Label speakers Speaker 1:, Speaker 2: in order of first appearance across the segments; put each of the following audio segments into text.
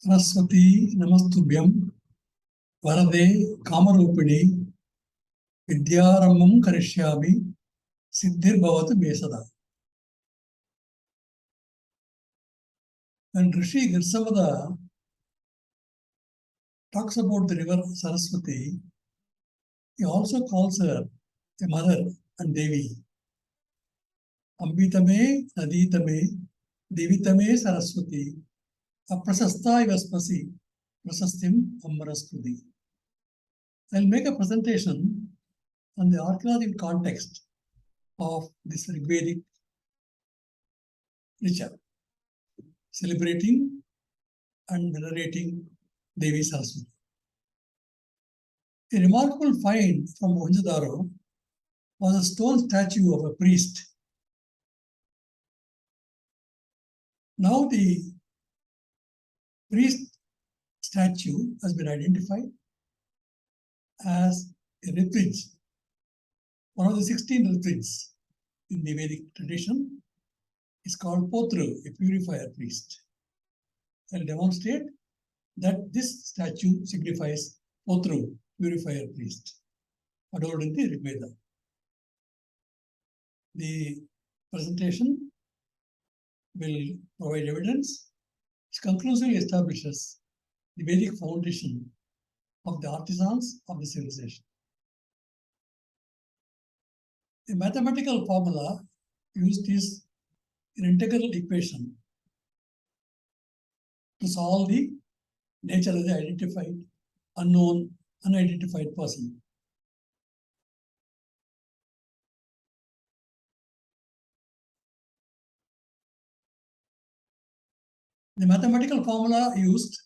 Speaker 1: Saraswati Namastubhyam Varade Kamarupini Vidyarambam Karishyami Siddhir Bhavatu Mesada. When Rishi Girsavada talks about the river Saraswati, he also calls her a mother and Devi. Ambitame, Naditame, Devitame Saraswati, Aprasasta Ivaspasi, Prasastim Amaraskudi. I'll make a presentation on the archaeological context of this Vedic ritual, celebrating and venerating Devi Saraswati. A remarkable find from Mohenjo-daro was a stone statue of a priest. Now the priest statue has been identified as a rebus, one of the 16 rebus in the Vedic tradition. Is called Potr, a purifier priest. I'll demonstrate that this statue signifies Potr, purifier priest, adored in the Rigveda. The presentation will provide evidence which conclusively establishes the Vedic foundation of the artisans of the civilization. The mathematical formula used is an integral equation to solve the nature of the identified, unknown, unidentified person. The mathematical formula used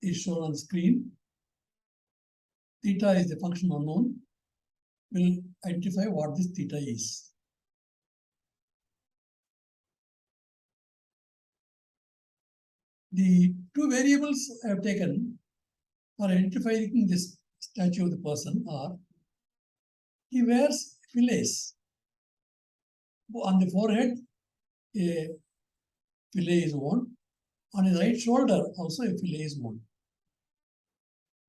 Speaker 1: is shown on the screen. Theta is the function unknown. We'll identify what this theta is. The two variables I have taken for identifying this statue of the person are: he wears fillets. On the forehead, a fillet is worn. On his right shoulder, also a fillet is worn.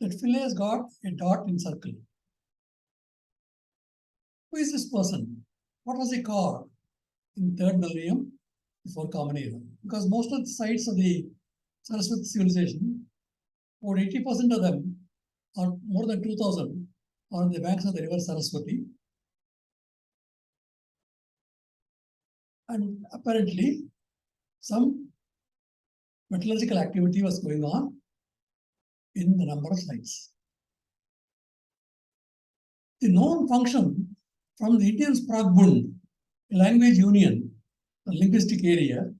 Speaker 1: That fillet has got a dot in circle. Who is this person? What was he called in 3rd millennium before Common Era? Because most of the sites of the Saraswati civilization, about 80% of them, or more than 2,000, are on the banks of the river Saraswati. And apparently, some metallurgical activity was going on in the number of sites. The known function from the Indian Spragbund, language union, the linguistic area.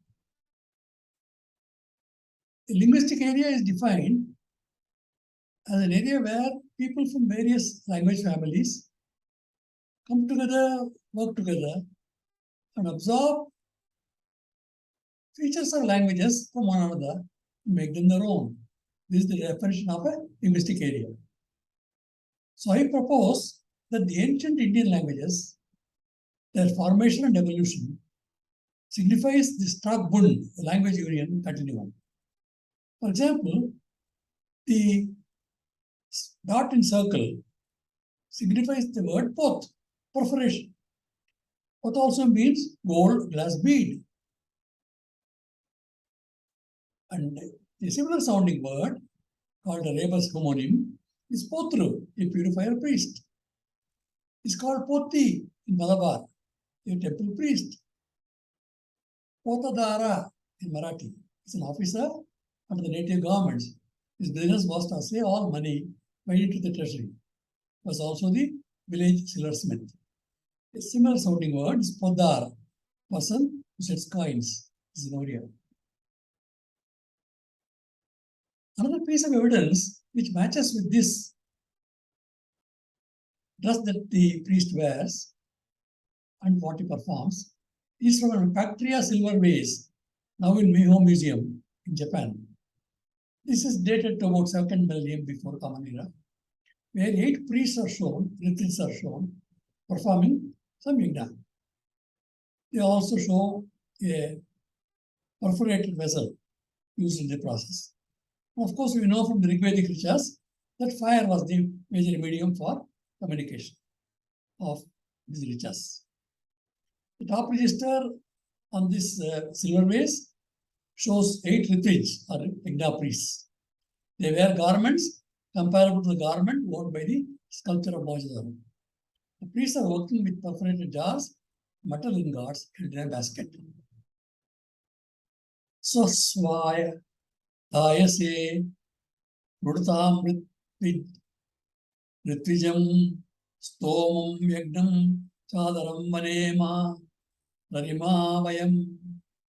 Speaker 1: The linguistic area is defined as an area where people from various language families come together, work together, and absorb features of languages from one another and make them their own. This is the definition of a linguistic area. So I propose that the ancient Indian languages, their formation and evolution, signifies the Spragbund, the language union continuum. For example, the dot in circle signifies the word pot, perforation. Pot also means gold glass bead. And a similar sounding word called a rebus homonym is Potr, a purifier priest. It's called Potri in Malabar, a temple priest. Potr in Marathi is an officer under the native governments. His business was to save all money paid into the treasury. Was also the village silversmith. A similar sounding word is Potr, person who sets coins. This is an Odia. Another piece of evidence which matches with this dress that the priest wears and what he performs is from a Bactria silver vase, now in Mohenjo Museum in Japan. This is dated to about 2nd millennium before Common Era, where 8 priests are shown, rituals are shown, performing some yagna. They also show a perforated vessel used in the process. Of course, we know from the Rigvedic rituals that fire was the major medium for communication of these rituals. The top register on this silver vase shows 8 tvij or Yagna priests. They wear garments comparable to the garment worn by the sculpture of Mohenjo-daro. The priests are working with perforated jars, metal ingots held in a basket. Swasvaya dayase mrudatam ritwijam stomam yagnam chadaram manema rarima vayam.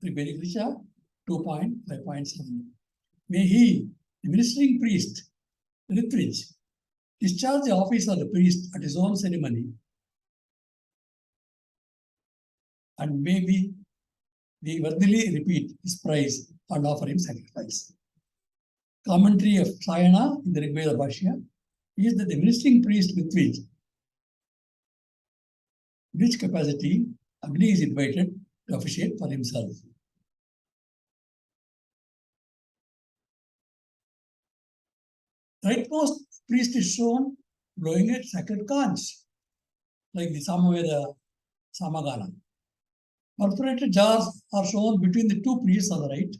Speaker 1: Vedic Richa 2.5.7. May he, the ministering priest, Ritvij, discharge the office of the priest at his own ceremony, and maybe we worthily repeat his praise and offer him sacrifice. Commentary of Sayana in the Rigveda Bhashya is that the ministering priest Ritvij, in which capacity Agni is invited to officiate for himself. Rightmost priest is shown blowing a sacred conch, like the Samaveda Samagana. Perforated jars are shown between the 2 priests on the right.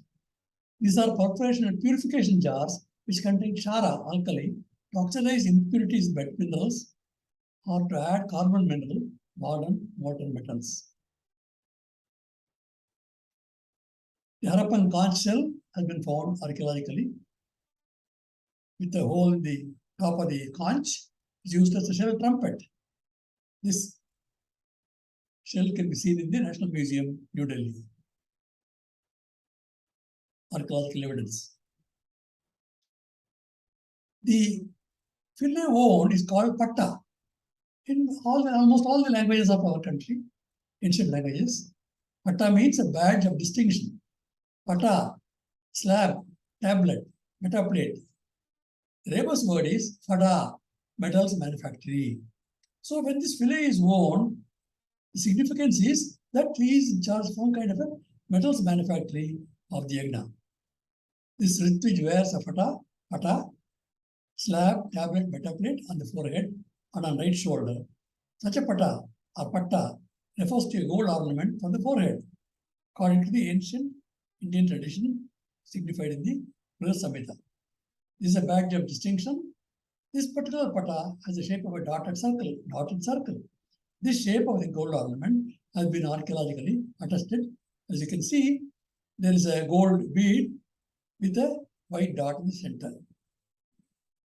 Speaker 1: These are perforation and purification jars which contain Shara, alkali, to oxidize impurities in minerals or to add carbon mineral, modern molten metals. The Harappan conch shell has been found archaeologically with a hole in the top of the conch. Is used as a shell trumpet. This shell can be seen in the National Museum, New Delhi. Archaeological evidence. The fillet wound is called paṭa. In almost all the languages of our country, ancient languages, paṭa means a badge of distinction. Paṭa, slab, tablet, metaplate. The rebus word is fada, metals manufactory. So when this fillet is worn, the significance is that he is in charge of some kind of a metals manufactory of the yagna. This Ritvij wears a paṭa, slab, tablet, metaplate on the forehead and on right shoulder. Such a paṭa or paṭa refers to a gold ornament on the forehead, according to the ancient Indian tradition signified in the Brihad Samhita. This is a badge of distinction. This particular paṭa has the shape of a dotted circle. This shape of the gold ornament has been archaeologically attested. As you can see, there is a gold bead with a white dot in the center,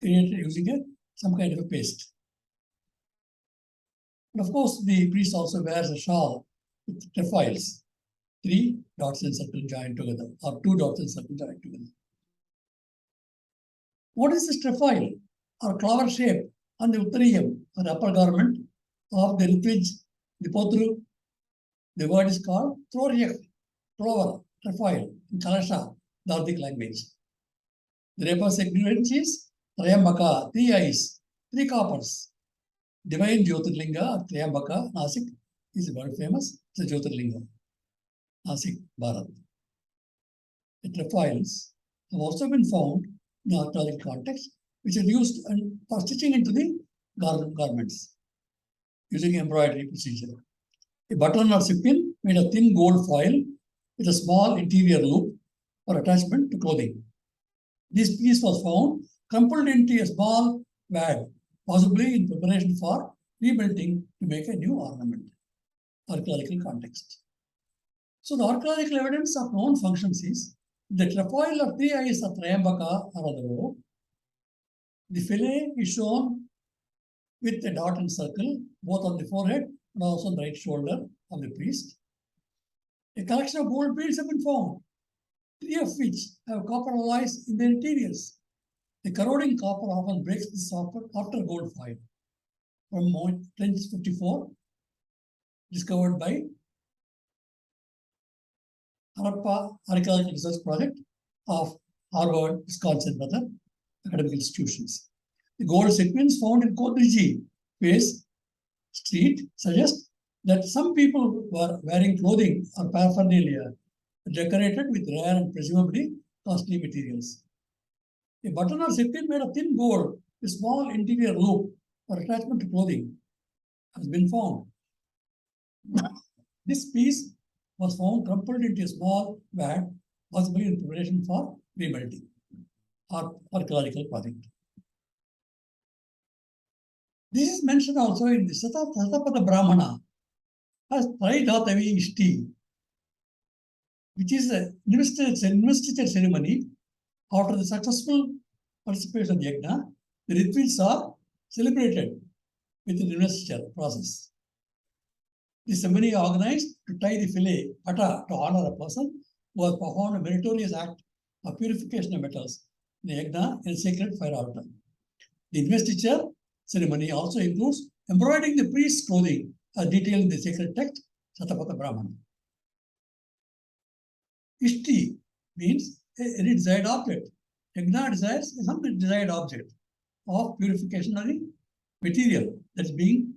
Speaker 1: created using some kind of a paste. And of course, the priest also wears a shawl with trefoils, 3 dots in circle joined together, or 2 dots in circle joined together. What is this trefoil or clover shape on the uttariyam or upper garment of the Ritvij, the Potr? The word is called troryach, clover, trefoil in Kalasha, the Vedic language. The rebus ignorance is Trayambaka, 3 eyes, 3 coppers. Divine Jyotirlinga, Trayambaka, Nasik is world famous. It's a Jyotirlinga, Nasik, Bharat. The trefoils have also been found in the archaeological context, which are used for stitching into the garments using embroidery procedure. A button or sipin made of thin gold foil with a small interior loop for attachment to clothing. This piece was found crumpled into a small bag, possibly in preparation for rebuilding to make a new ornament. Archaeological context. So the archaeological evidence of known functions is the trefoil of 3 eyes of Trayambaka or the row. The fillet is shown with a dot and circle, both on the forehead and also on the right shoulder of the priest. A collection of gold beads have been found, 3 of which have copper alloys in their interiors. The corroding copper often breaks the softer gold foil. From trench 54, discovered by Harappa Archaeological Research Project of Harvard, Wisconsin, and other academic institutions. The gold sequins found in Kodriji Place Street suggest that some people were wearing clothing or paraphernalia decorated with rare and presumably costly materials. A button or zipkin made of thin gold, a small interior loop for attachment to clothing, has been found. This piece was found crumpled into a small vat, possibly in preparation for remelting or archaeological project. This is mentioned also in the Satapada Brahmana as Traidatavi Ishti, which is an investiture ceremony. After the successful participation of the yajna, the rituals are celebrated with an investiture process. The ceremony organized to tie the fillet, paṭa, to honor a person who has performed a meritorious act of purification of metals in the yajna in a sacred fire altar. The investiture ceremony also includes embroidering the priest's clothing as detailed in the sacred text, Satapada Brahmana. Ishti means any desired object. Yajna desires some desired object of purification of the material that is being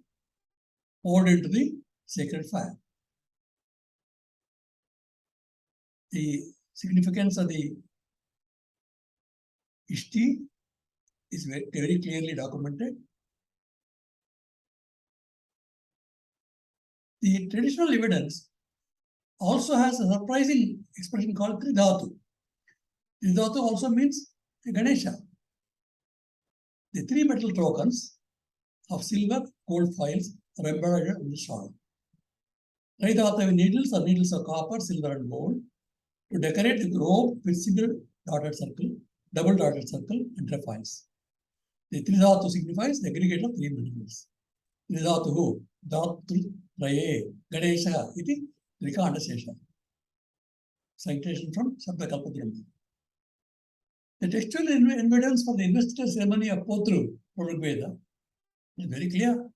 Speaker 1: poured into the sacred fire. The significance of the Ishti is very clearly documented. The traditional evidence also has a surprising expression called tridhatu. Tridhatu also means Ganesha. The three metal tokens of silver, gold foils are embroidered on the shawl. Tridhatavi needles are needles of copper, silver, and gold to decorate the robe with single dotted circle, double dotted circle, and trefoils. The tridhatu signifies the aggregate of three metals. Tridhatuhu, Dhatru, Raye, Ganesha, iti, Trikanda Shesha. Citation from Sabda Kalpadrama. The textual evidence for the investiture ceremony of Potr from Rigveda is very clear.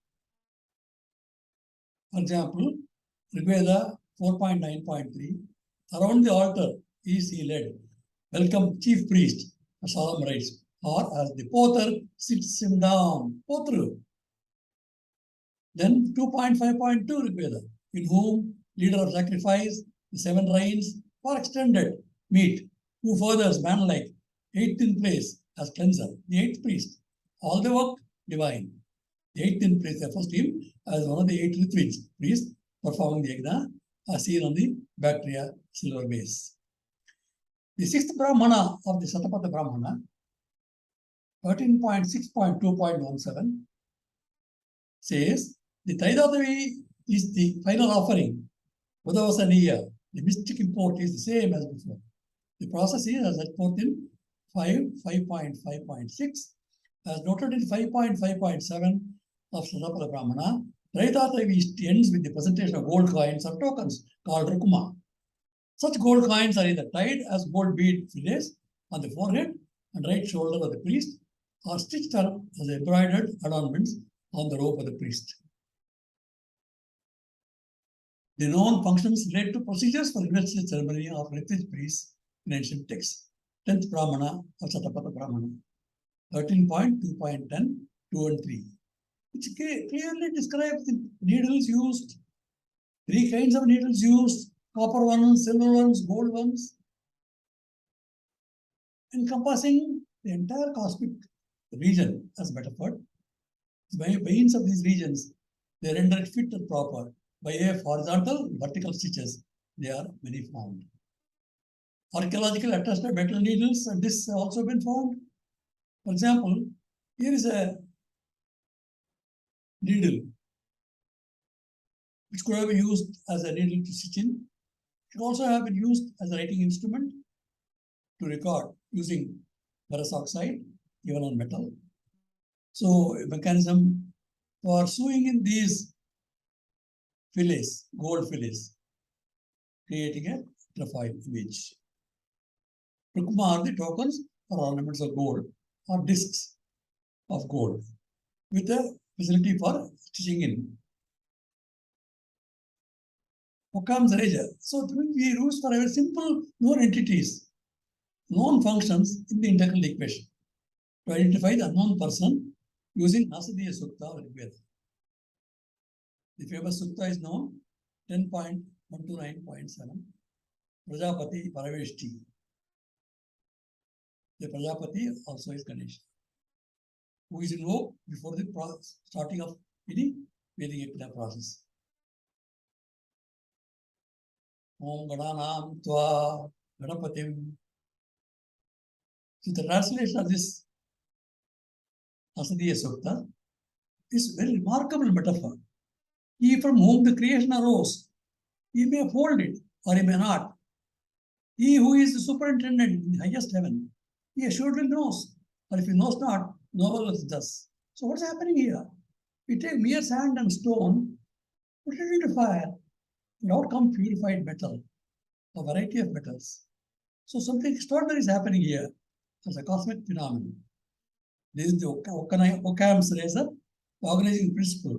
Speaker 1: For example, Rigveda 4.9.3, around the altar is he led, welcome chief priest for solemn rites, or as the Potr sits him down, Potr. Then 2.5.2 Rigveda, in whom leader of sacrifice, the seven rains for extended meat, who furthers manlike, eighth in place as cleanser, the eighth priest, all the work divine. The eighth in place refers to him as one of the eight Ritvij priests performing the yajna, as seen on the bacteria silver base. The sixth Brahmana of the Satapada Brahmana, 13.6.2.17, says the Traidatavi is the final offering. Udavasaniya, the mystic import is the same as before. The process is as set forth in 5.5.6, as noted in 5.5.7 of Satapada Brahmana. Traidatavi ends with the presentation of gold coins or tokens called rukma. Such gold coins are either tied as gold bead fillets on the forehead and right shoulder of the priest, or stitched up as embroidered adornments on the robe of the priest. The known functions relate to procedures for investiture ceremony of Ritvij priests in ancient texts. 10th Brahmana of Satapada Brahmana, 13.2.10, 2 and 3, which clearly describes the needles used, three kinds of needles used, copper ones, silver ones, gold ones, encompassing the entire cosmic region as metaphor. By means of these regions, they render it fit and proper. By way of horizontal and vertical stitches, they are many found. Archaeological attested metal needles and discs have also been found. For example, here is a needle which could have been used as a needle to stitch in. It could also have been used as a writing instrument to record using ferrous oxide, even on metal. So a mechanism for sewing in these fillets, gold fillets, creating a trefoil image. Rukma are the tokens or ornaments of gold or discs of gold with a facility for stitching in. Occam's razor. So we use for very simple known entities, known functions in the integral equation to identify the unknown person using Nasadiya Sukta or Rigveda. The famous Sukta is known 10.129.7, Prajapati Paraveshti. The Prajapati also is Ganesha, who is invoked before the starting of any Vedic process. Om Gananam Tva Ganapatim. So the translation of this Asadiya Sukta is a very remarkable metaphor. He from whom the creation arose, he may hold it or he may not. He who is the superintendent in the highest heaven, he assuredly knows, or if he knows not, no one else does. So what's happening here? We take mere sand and stone, put it into fire, and out comes purified metal, a variety of metals. So something extraordinary is happening here as a cosmic phenomenon. This is the Occam's razor, the organizing principle,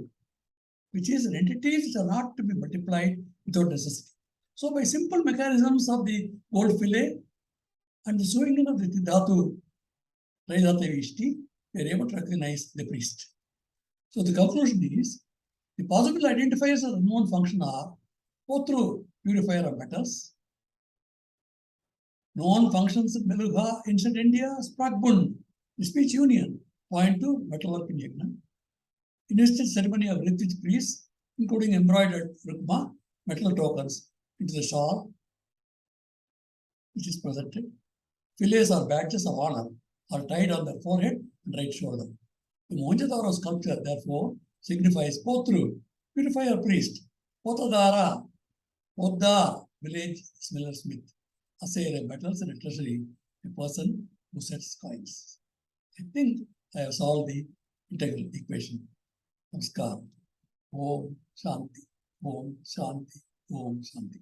Speaker 1: which is entities which are not to be multiplied without necessity. So by simple mechanisms of the gold fillet and the sewing in of the dhatu, tvij, we are able to recognize the priest. So the conclusion is, the possible identifiers of the unknown function are Potr, purifier of metals, known functions in Meluha, ancient India, Spragbund, the speech union, point to metalworking yagna, initial ceremony of Ritvij priests, including embroidered rukma, metal tokens into the shawl, which is presented. Fillets or badges of honor are tied on the forehead and right shoulder. The Mohenjo-daro sculpture, therefore, signifies Potr, purifier priest, Potadara, Podda, village smith, assayer of metals and a treasury, a person who sets coins. I think I have solved the integral equation. Namaskar. Om Shanti. Om Shanti. Om Shanti.